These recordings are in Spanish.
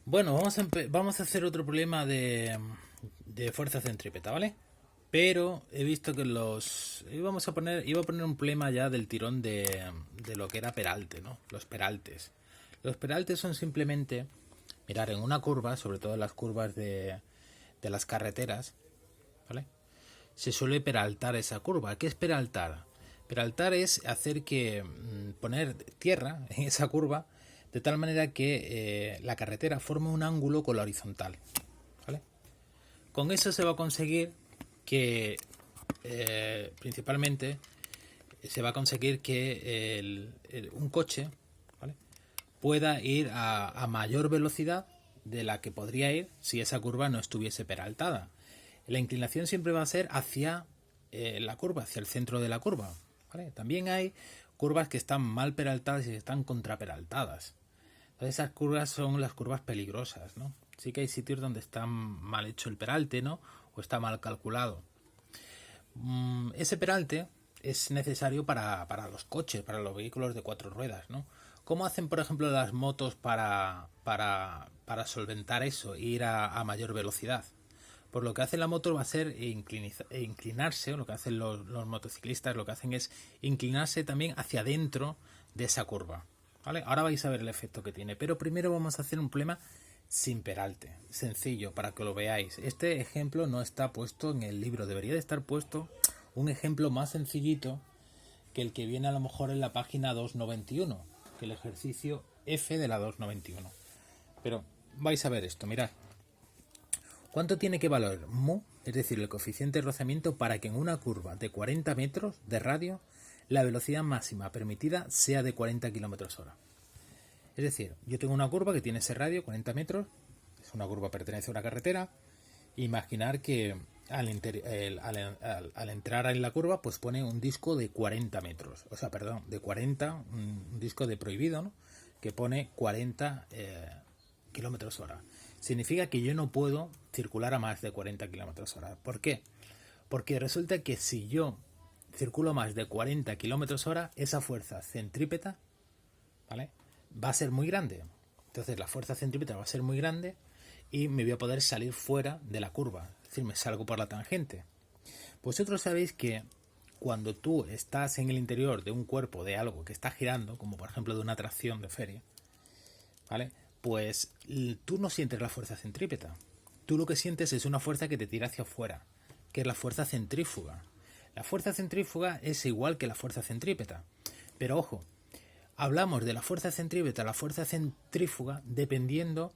Bueno, vamos a hacer otro problema de fuerza centrípeta, ¿vale? Pero he visto que iba a poner un problema ya del tirón de lo que era peralte, ¿no? Los peraltes. Los peraltes son simplemente, mirar, en una curva, sobre todo en las curvas de las carreteras, ¿vale? Se suele peraltar esa curva. ¿Qué es peraltar? Peraltar es hacer que poner tierra en esa curva de tal manera que la carretera forme un ángulo con la horizontal, ¿vale? Con eso se va a conseguir que principalmente se va a conseguir que un coche, ¿vale?, pueda ir a mayor velocidad de la que podría ir si esa curva no estuviese peraltada. La inclinación siempre va a ser hacia la curva, hacia el centro de la curva, ¿vale? También hay curvas que están mal peraltadas y que están contraperaltadas. Entonces esas curvas son las curvas peligrosas, ¿no? Sí que hay sitios donde está mal hecho el peralte, ¿no? O está mal calculado. Ese peralte es necesario para los coches, para los vehículos de cuatro ruedas, ¿no? ¿Cómo hacen, por ejemplo, las motos para solventar eso e ir a mayor velocidad? Pues lo que hace la moto va a ser inclinarse, o lo que hacen los motociclistas, lo que hacen es inclinarse también hacia adentro de esa curva, ¿vale? Ahora vais a ver el efecto que tiene, pero primero vamos a hacer un problema sin peralte, sencillo, para que lo veáis. Este ejemplo no está puesto en el libro, debería de estar puesto un ejemplo más sencillito que el que viene a lo mejor en la página 291, que el ejercicio F de la 291. Pero vais a ver esto, mirad. ¿Cuánto tiene que valer mu, es decir, el coeficiente de rozamiento, para que en una curva de 40 metros de radio la velocidad máxima permitida sea de 40 km/h? Es decir, yo tengo una curva que tiene ese radio, 40 metros, es una curva que pertenece a una carretera. Imaginar que al entrar en la curva, pues pone un disco de 40 metros, o sea, perdón, de 40, un disco de prohibido, ¿no?, que pone 40 kilómetros hora. Significa que yo no puedo circular a más de 40 kilómetros hora. ¿Por qué? Porque resulta que si yo circulo más de 40 kilómetros hora, esa fuerza centrípeta, ¿vale?, va a ser muy grande. Entonces la fuerza centrípeta va a ser muy grande y me voy a poder salir fuera de la curva. Es decir, me salgo por la tangente. Vosotros sabéis que cuando tú estás en el interior de un cuerpo de algo que está girando, como por ejemplo de una atracción de feria, ¿vale?, pues tú no sientes la fuerza centrípeta. Tú lo que sientes es una fuerza que te tira hacia afuera, que es la fuerza centrífuga. La fuerza centrífuga es igual que la fuerza centrípeta. Pero ojo, hablamos de la fuerza centrípeta, la fuerza centrífuga, dependiendo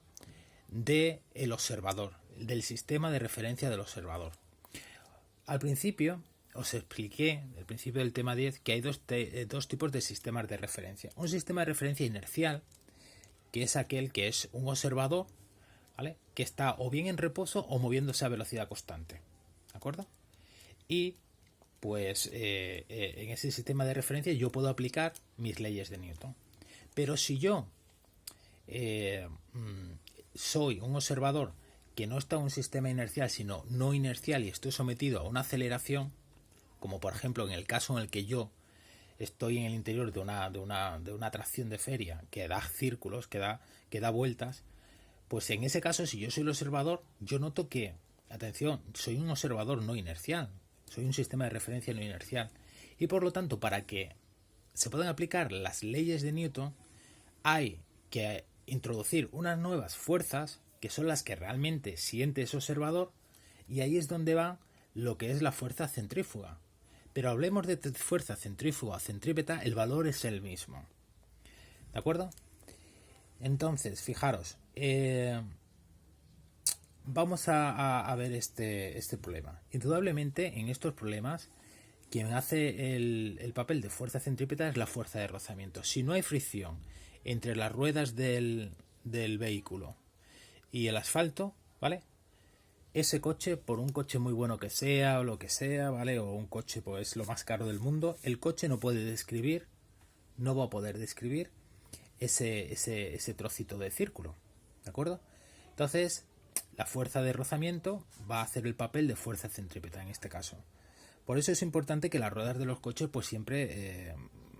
del observador, del sistema de referencia del observador. Al principio os expliqué, al principio del tema 10, que hay dos tipos de sistemas de referencia. Un sistema de referencia inercial, que es aquel que es un observador, ¿vale?, que está o bien en reposo o moviéndose a velocidad constante, ¿de acuerdo? Y pues en ese sistema de referencia yo puedo aplicar mis leyes de Newton. Pero si yo eh, soy un observador que no está en un sistema inercial, sino no inercial, y estoy sometido a una aceleración, como por ejemplo en el caso en el que yo estoy en el interior de una atracción de feria que da círculos, que da vueltas, pues en ese caso, si yo soy el observador, yo noto que, atención, soy un observador no inercial, soy un sistema de referencia no inercial. Y por lo tanto, para que se puedan aplicar las leyes de Newton, hay que introducir unas nuevas fuerzas que son las que realmente siente ese observador, y ahí es donde va lo que es la fuerza centrífuga. Pero hablemos de fuerza centrífuga o centrípeta, el valor es el mismo. ¿De acuerdo? Entonces, fijaros, vamos a ver este problema. Indudablemente, en estos problemas, quien hace el papel de fuerza centrípeta es la fuerza de rozamiento. Si no hay fricción entre las ruedas del vehículo y el asfalto, ¿vale?, ese coche, por un coche muy bueno que sea o lo que sea, ¿vale?, o un coche pues lo más caro del mundo, el coche no puede describir, no va a poder describir ese trocito de círculo, ¿de acuerdo? Entonces, la fuerza de rozamiento va a hacer el papel de fuerza centrípeta en este caso. Por eso es importante que las ruedas de los coches, pues siempre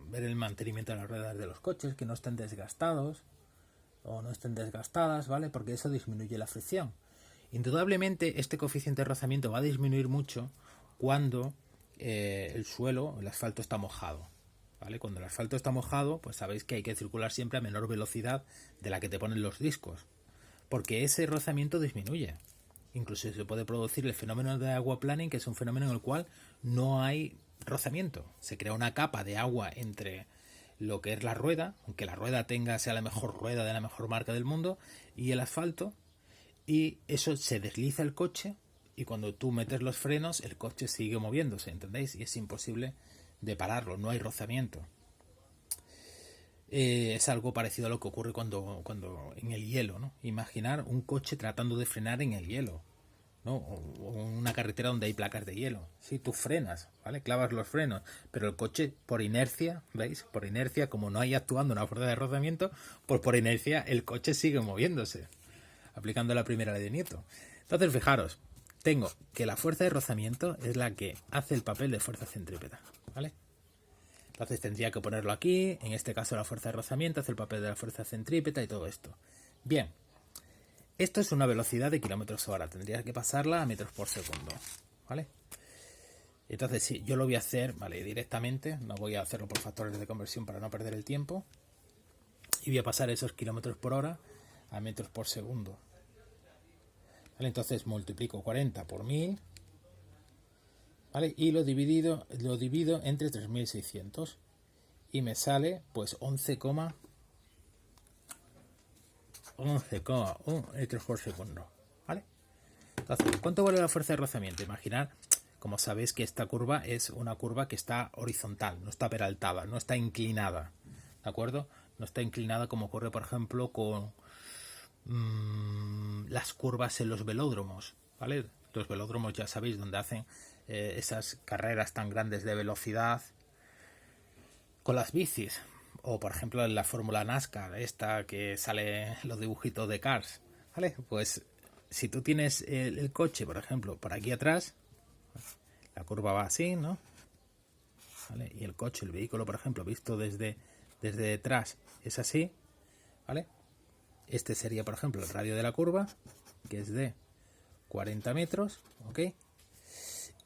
ver el mantenimiento de las ruedas de los coches, que no estén desgastados, o no estén desgastadas, ¿vale? Porque eso disminuye la fricción. Indudablemente este coeficiente de rozamiento va a disminuir mucho cuando el suelo, el asfalto está mojado, ¿vale? Cuando el asfalto está mojado, pues sabéis que hay que circular siempre a menor velocidad de la que te ponen los discos, porque ese rozamiento disminuye. Incluso se puede producir el fenómeno de aquaplaning, que es un fenómeno en el cual no hay rozamiento. Se crea una capa de agua entre lo que es la rueda, aunque la rueda sea la mejor rueda de la mejor marca del mundo, y el asfalto, y eso se desliza el coche, y cuando tú metes los frenos, el coche sigue moviéndose, ¿entendéis? Y es imposible de pararlo, no hay rozamiento. Es algo parecido a lo que ocurre cuando en el hielo, ¿no? Imaginar un coche tratando de frenar en el hielo, ¿no? O una carretera donde hay placas de hielo. Sí, tú frenas, ¿vale? Clavas los frenos, pero el coche por inercia, ¿veis? Por inercia, como no hay actuando una fuerza de rozamiento, pues por inercia el coche sigue moviéndose, aplicando la primera ley de Newton. Entonces, fijaros, tengo que la fuerza de rozamiento es la que hace el papel de fuerza centrípeta, ¿vale? Entonces tendría que ponerlo aquí, en este caso la fuerza de rozamiento hace el papel de la fuerza centrípeta y todo esto. Bien, esto es una velocidad de kilómetros hora, tendría que pasarla a metros por segundo, ¿vale? Entonces sí, yo lo voy a hacer, ¿vale? Directamente, no voy a hacerlo por factores de conversión para no perder el tiempo. Y voy a pasar esos kilómetros por hora a metros por segundo. ¿Vale? Entonces multiplico 40 por 1000. ¿Vale? Y lo divido entre 3600 y me sale pues 11,1 metros por segundo, ¿vale? Entonces, ¿cuánto vale la fuerza de rozamiento? Imaginar, como sabéis, que esta curva es una curva que está horizontal, no está peraltada, no está inclinada, ¿de acuerdo? No está inclinada como ocurre, por ejemplo, con las curvas en los velódromos, ¿vale? Los velódromos, ya sabéis, donde hacen esas carreras tan grandes de velocidad con las bicis, o por ejemplo en la Fórmula NASCAR, esta que sale los dibujitos de Cars, ¿vale? Pues si tú tienes el coche, por ejemplo, por aquí atrás, la curva va así, ¿no? ¿Vale? Y el coche, el vehículo, por ejemplo, visto desde detrás, es así, ¿vale? Este sería, por ejemplo, el radio de la curva, que es de 40 metros, ¿ok?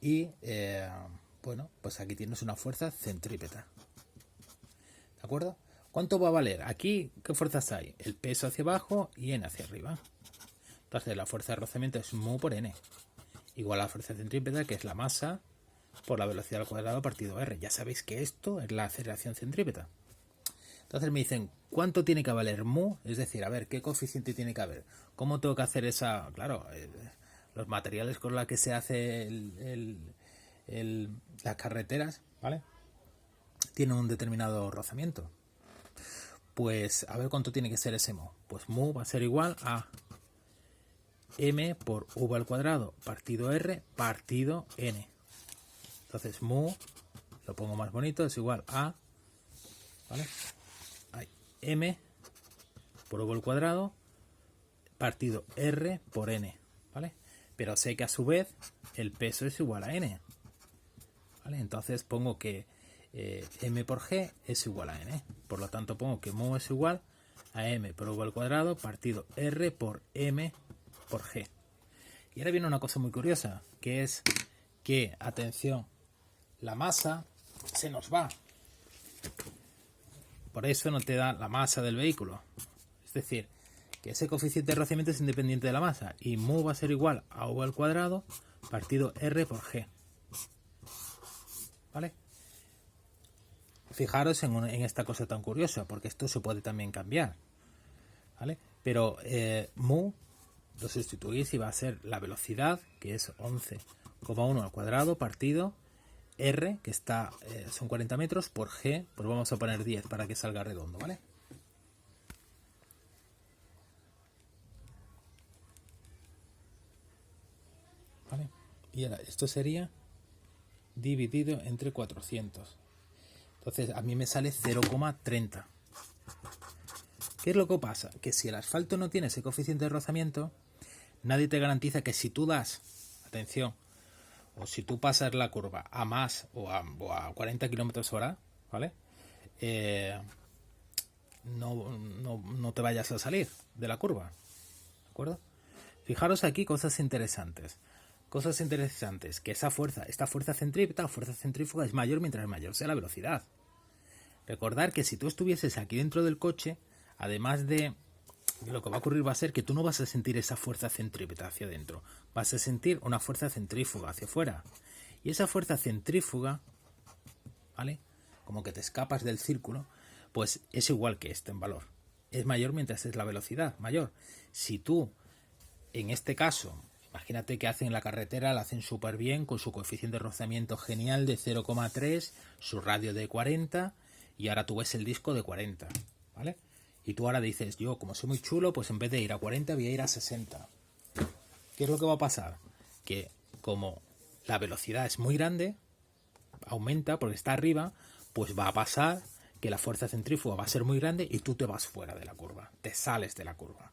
Y, bueno, pues aquí tienes una fuerza centrípeta. ¿De acuerdo? ¿Cuánto va a valer? Aquí, ¿qué fuerzas hay? El peso hacia abajo y n hacia arriba. Entonces, la fuerza de rozamiento es mu por n, igual a la fuerza centrípeta, que es la masa por la velocidad al cuadrado partido r. Ya sabéis que esto es la aceleración centrípeta. Entonces me dicen, ¿cuánto tiene que valer mu? Es decir, a ver, ¿qué coeficiente tiene que haber? ¿Cómo tengo que hacer esa...? Claro, los materiales con los que se hace las carreteras, ¿vale? Tienen un determinado rozamiento. Pues a ver cuánto tiene que ser ese mu. Pues mu va a ser igual a m por v al cuadrado partido r partido n. Entonces mu, lo pongo más bonito, es igual a, ¿vale? M por v al cuadrado partido r por n, ¿vale? Pero sé que a su vez el peso es igual a n, ¿vale? Entonces pongo que m por g es igual a n, por lo tanto pongo que mu es igual a m por v al cuadrado partido r por m por g. Y ahora viene una cosa muy curiosa, que es que, atención, la masa se nos va. Por eso no te da la masa del vehículo. Es decir, que ese coeficiente de rozamiento es independiente de la masa. Y mu va a ser igual a v al cuadrado partido r por g. ¿Vale? Fijaros en esta cosa tan curiosa, porque esto se puede también cambiar. ¿Vale? Pero mu lo sustituís y va a ser la velocidad, que es 11,1 al cuadrado partido r, que está son 40 metros, por g, pues vamos a poner 10 para que salga redondo, ¿vale? ¿Vale? Y ahora esto sería dividido entre 400. Entonces a mí me sale 0,30. ¿Qué es lo que pasa? Que si el asfalto no tiene ese coeficiente de rozamiento, nadie te garantiza que si tú das, atención, o si tú pasas la curva a más o a 40 km/h, ¿vale? no te vayas a salir de la curva. ¿De acuerdo? Fijaros aquí cosas interesantes. Cosas interesantes, que esta fuerza centrífuga es mayor mientras mayor sea la velocidad. Recordar que si tú estuvieses aquí dentro del coche, además de lo que va a ocurrir va a ser que tú no vas a sentir esa fuerza centrípeta hacia adentro, vas a sentir una fuerza centrífuga hacia afuera. Y esa fuerza centrífuga, ¿vale? Como que te escapas del círculo, pues es igual que este en valor. Es mayor mientras es la velocidad mayor. Si tú, en este caso, imagínate que hacen la carretera, la hacen súper bien, con su coeficiente de rozamiento genial de 0,3, su radio de 40, y ahora tú ves el disco de 40, ¿vale? Y tú ahora dices, yo como soy muy chulo, pues en vez de ir a 40 voy a ir a 60. ¿Qué es lo que va a pasar? Que como la velocidad es muy grande, aumenta porque está arriba, pues va a pasar que la fuerza centrífuga va a ser muy grande y tú te vas fuera de la curva, te sales de la curva.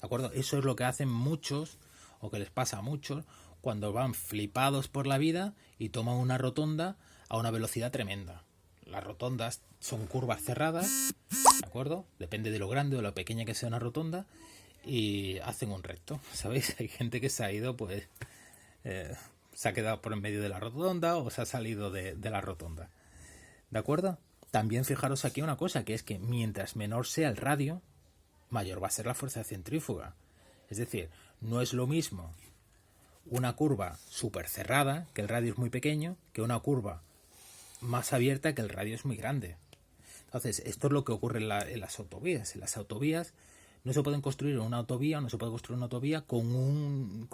¿De acuerdo? Eso es lo que hacen muchos, o que les pasa a muchos, cuando van flipados por la vida y toman una rotonda a una velocidad tremenda. Las rotondas son curvas cerradas, ¿de acuerdo? Depende de lo grande o lo pequeña que sea una rotonda, y hacen un recto, ¿sabéis? Hay gente que se ha ido, pues, se ha quedado por en medio de la rotonda o se ha salido de la rotonda. ¿De acuerdo? También fijaros aquí una cosa, que es que mientras menor sea el radio, mayor va a ser la fuerza centrífuga. Es decir, no es lo mismo una curva súper cerrada, que el radio es muy pequeño, que una curva más abierta, que el radio es muy grande. Entonces, esto es lo que ocurre en las autovías. En las autovías no se pueden construir una autovía, no se puede construir una autovía con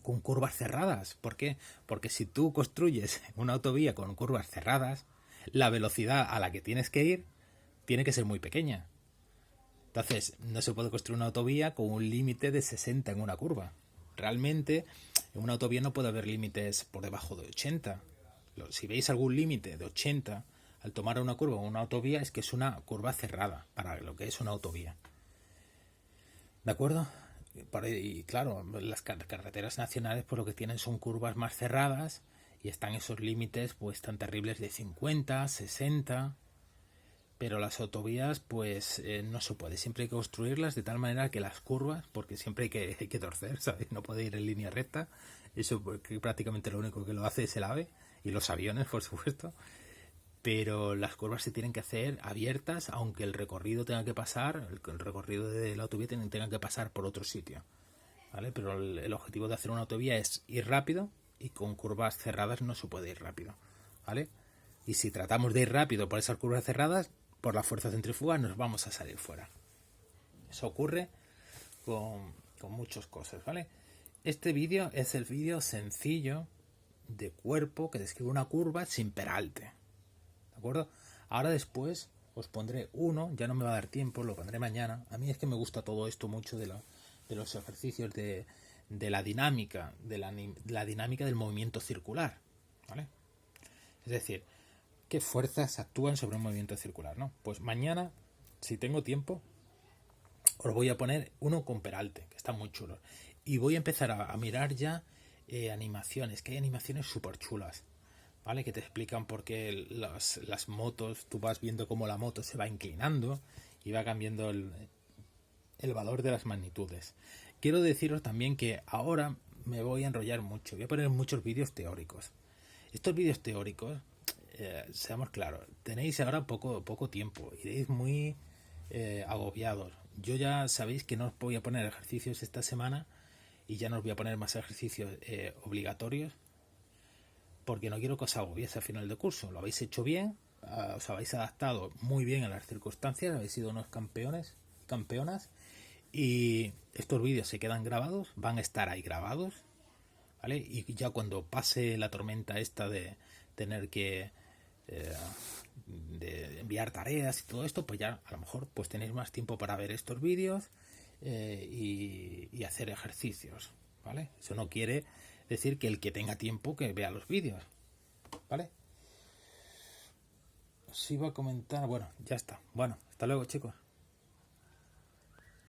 curvas cerradas. ¿Por qué? Porque si tú construyes una autovía con curvas cerradas, la velocidad a la que tienes que ir tiene que ser muy pequeña. Entonces, no se puede construir una autovía con un límite de 60 en una curva. Realmente, en una autovía no puede haber límites por debajo de 80. Si veis algún límite de 80 al tomar una curva en una autovía, es que es una curva cerrada para lo que es una autovía. ¿De acuerdo? Y claro, las carreteras nacionales pues lo que tienen son curvas más cerradas y están esos límites pues tan terribles de 50, 60, pero las autovías pues no se puede, siempre hay que construirlas de tal manera que las curvas, porque siempre hay que torcer, ¿sabes? No puede ir en línea recta, eso porque prácticamente lo único que lo hace es el AVE y los aviones, por supuesto, pero las curvas se tienen que hacer abiertas, aunque el recorrido tenga que pasar, el recorrido de la autovía tenga que pasar por otro sitio, ¿vale? Pero el objetivo de hacer una autovía es ir rápido, y con curvas cerradas no se puede ir rápido, ¿vale? Y si tratamos de ir rápido por esas curvas cerradas, por la fuerza centrífuga nos vamos a salir fuera. Eso ocurre con muchas cosas, ¿vale? Este vídeo es el vídeo sencillo de cuerpo que describe una curva sin peralte, ¿de acuerdo? Ahora después os pondré uno, ya no me va a dar tiempo, lo pondré mañana. A mí es que me gusta todo esto mucho de los ejercicios de la dinámica, de la dinámica del movimiento circular, ¿vale? Es decir, ¿qué fuerzas actúan sobre un movimiento circular, no? Pues mañana, si tengo tiempo, os voy a poner uno con peralte, que está muy chulo. Y voy a empezar a mirar ya animaciones, que hay animaciones súper chulas, ¿vale? Que te explican por qué las motos, tú vas viendo cómo la moto se va inclinando y va cambiando el valor de las magnitudes. Quiero deciros también que ahora me voy a enrollar mucho, voy a poner muchos vídeos teóricos. Estos vídeos teóricos, seamos claros, tenéis ahora poco tiempo, iréis muy agobiados. Yo ya sabéis que no os voy a poner ejercicios esta semana y ya no os voy a poner más ejercicios obligatorios, porque no quiero que os agobiéis al final del curso. Lo habéis hecho bien, os habéis adaptado muy bien a las circunstancias, habéis sido unos campeonas, y estos vídeos se quedan grabados, van a estar ahí grabados, ¿vale? Y ya cuando pase la tormenta esta de tener que de enviar tareas y todo esto, pues ya a lo mejor pues tenéis más tiempo para ver estos vídeos y hacer ejercicios, ¿vale? Eso no quiere decir que el que tenga tiempo que vea los vídeos, ¿vale? Os iba a comentar, bueno, ya está. Bueno, hasta luego, chicos.